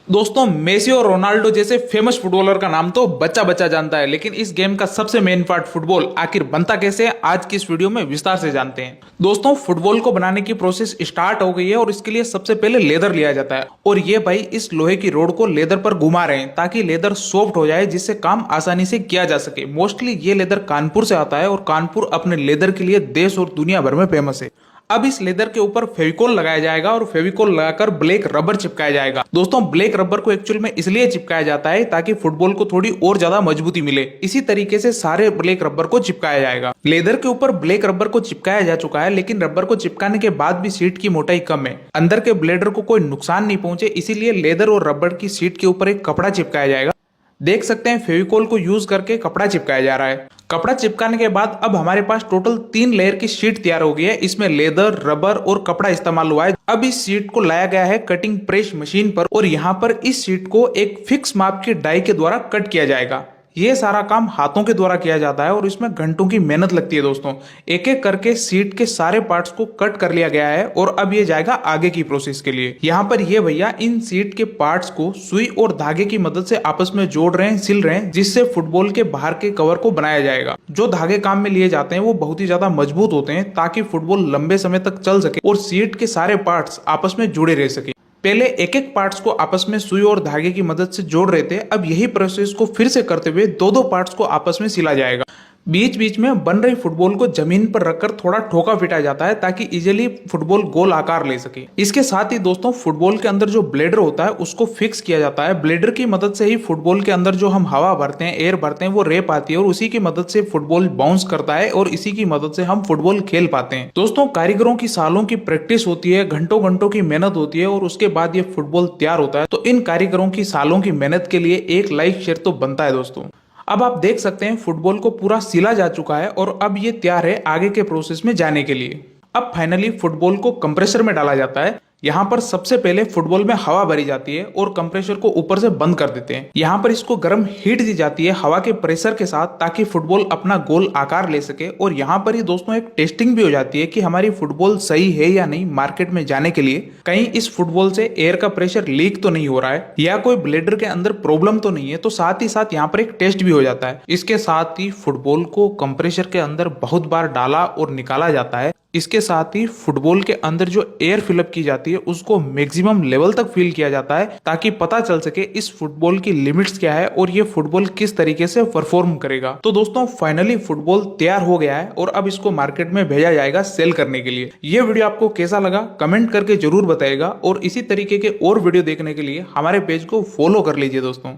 दोस्तों मेसी और रोनाल्डो जैसे फेमस फुटबॉलर का नाम तो बच्चा बच्चा जानता है, लेकिन इस गेम का सबसे मेन पार्ट फुटबॉल आखिर बनता कैसे है, आज की इस वीडियो में विस्तार से जानते हैं। दोस्तों फुटबॉल को बनाने की प्रोसेस स्टार्ट हो गई है और इसके लिए सबसे पहले लेदर लिया जाता है और ये भाई इस लोहे की रोड को लेदर पर घुमा रहे हैं ताकि लेदर सॉफ्ट हो जाए, जिससे काम आसानी से किया जा सके। मोस्टली ये लेदर कानपुर से आता है और कानपुर अपने लेदर के लिए देश और दुनिया भर में फेमस है। अब इस लेदर के ऊपर फेविकोल लगाया जाएगा और फेविकोल लगाकर ब्लैक रबर चिपकाया जाएगा। दोस्तों ब्लैक रबर को एक्चुअल में इसलिए चिपकाया जाता है ताकि फुटबॉल को थोड़ी और ज्यादा मजबूती मिले। इसी तरीके से सारे ब्लैक रबर को चिपकाया जाएगा। लेदर के ऊपर ब्लैक रबर को चिपकाया जा चुका है, लेकिन रबर को चिपकाने के बाद भी सीट की मोटाई कम है, अंदर के ब्लेडर को कोई नुकसान नहीं पहुंचे, इसीलिए लेदर और रबर की सीट के ऊपर एक कपड़ा चिपकाया जाएगा। देख सकते हैं फेविकोल को यूज करके कपड़ा चिपकाया जा रहा है। कपड़ा चिपकाने के बाद अब हमारे पास टोटल 3 लेयर की शीट तैयार हो गई है। इसमें लेदर, रबर और कपड़ा इस्तेमाल हुआ है। अब इस शीट को लाया गया है कटिंग प्रेस मशीन पर और यहाँ पर इस शीट को एक फिक्स माप की डाई के द्वारा कट किया जाएगा। ये सारा काम हाथों के द्वारा किया जाता है और इसमें घंटों की मेहनत लगती है। दोस्तों एक एक करके सीट के सारे पार्ट्स को कट कर लिया गया है और अब ये जाएगा आगे की प्रोसेस के लिए। यहाँ पर ये भैया इन सीट के पार्ट्स को सुई और धागे की मदद से आपस में जोड़ रहे हैं, सिल रहे हैं, जिससे फुटबॉल के बाहर के कवर को बनाया जाएगा। जो धागे काम में लिए जाते हैं वो बहुत ही ज्यादा मजबूत होते हैं ताकि फुटबॉल लंबे समय तक चल सके और सीट के सारे पार्ट्स आपस में जुड़े रह सके। पहले एक एक पार्ट्स को आपस में सुई और धागे की मदद से जोड़ रहे थे, अब यही प्रोसेस को फिर से करते हुए दो दो पार्ट्स को आपस में सिला जाएगा। बीच बीच में बन रही फुटबॉल को जमीन पर रखकर थोड़ा ठोका पिटा जाता है ताकि इजीली फुटबॉल गोल आकार ले सके। इसके साथ ही दोस्तों फुटबॉल के अंदर जो ब्लेडर होता है उसको फिक्स किया जाता है। ब्लेडर की मदद से ही फुटबॉल के अंदर जो हम हवा भरते हैं, एयर भरते हैं, वो रह पाती है और उसी की मदद से फुटबॉल बाउंस करता है और इसी की मदद से हम फुटबॉल खेल पाते हैं। दोस्तों कारीगरों की सालों की प्रैक्टिस होती है, घंटों घंटों की मेहनत होती है और उसके बाद ये फुटबॉल तैयार होता है। तो इन कारीगरों की सालों की मेहनत के लिए एक लाइक शेयर तो बनता है। दोस्तों अब आप देख सकते हैं फुटबॉल को पूरा सिला जा चुका है और अब ये तैयार है आगे के प्रोसेस में जाने के लिए। अब फाइनली फुटबॉल को कंप्रेसर में डाला जाता है। यहाँ पर सबसे पहले फुटबॉल में हवा भरी जाती है और कंप्रेसर को ऊपर से बंद कर देते हैं। यहाँ पर इसको गर्म हीट दी जाती है हवा के प्रेशर के साथ ताकि फुटबॉल अपना गोल आकार ले सके। और यहाँ पर ही दोस्तों एक टेस्टिंग भी हो जाती है कि हमारी फुटबॉल सही है या नहीं मार्केट में जाने के लिए। कहीं इस फुटबॉल से एयर का प्रेशर लीक तो नहीं हो रहा है या कोई ब्लेडर के अंदर प्रॉब्लम तो नहीं है। तो साथ ही साथ यहाँ पर एक टेस्ट भी हो जाता है। इसके साथ ही फुटबॉल को कंप्रेसर के अंदर बहुत बार डाला और निकाला जाता है। इसके साथ ही फुटबॉल के अंदर जो एयर फिलअप की जाती है उसको मैक्सिमम लेवल तक फिल किया जाता है ताकि पता चल सके इस फुटबॉल की लिमिट्स क्या है और ये फुटबॉल किस तरीके से परफॉर्म करेगा। तो दोस्तों फाइनली फुटबॉल तैयार हो गया है और अब इसको मार्केट में भेजा जाएगा सेल करने के लिए। ये वीडियो आपको कैसा लगा कमेंट करके जरूर बताइएगा और इसी तरीके के और वीडियो देखने के लिए हमारे पेज को फॉलो कर लीजिए दोस्तों।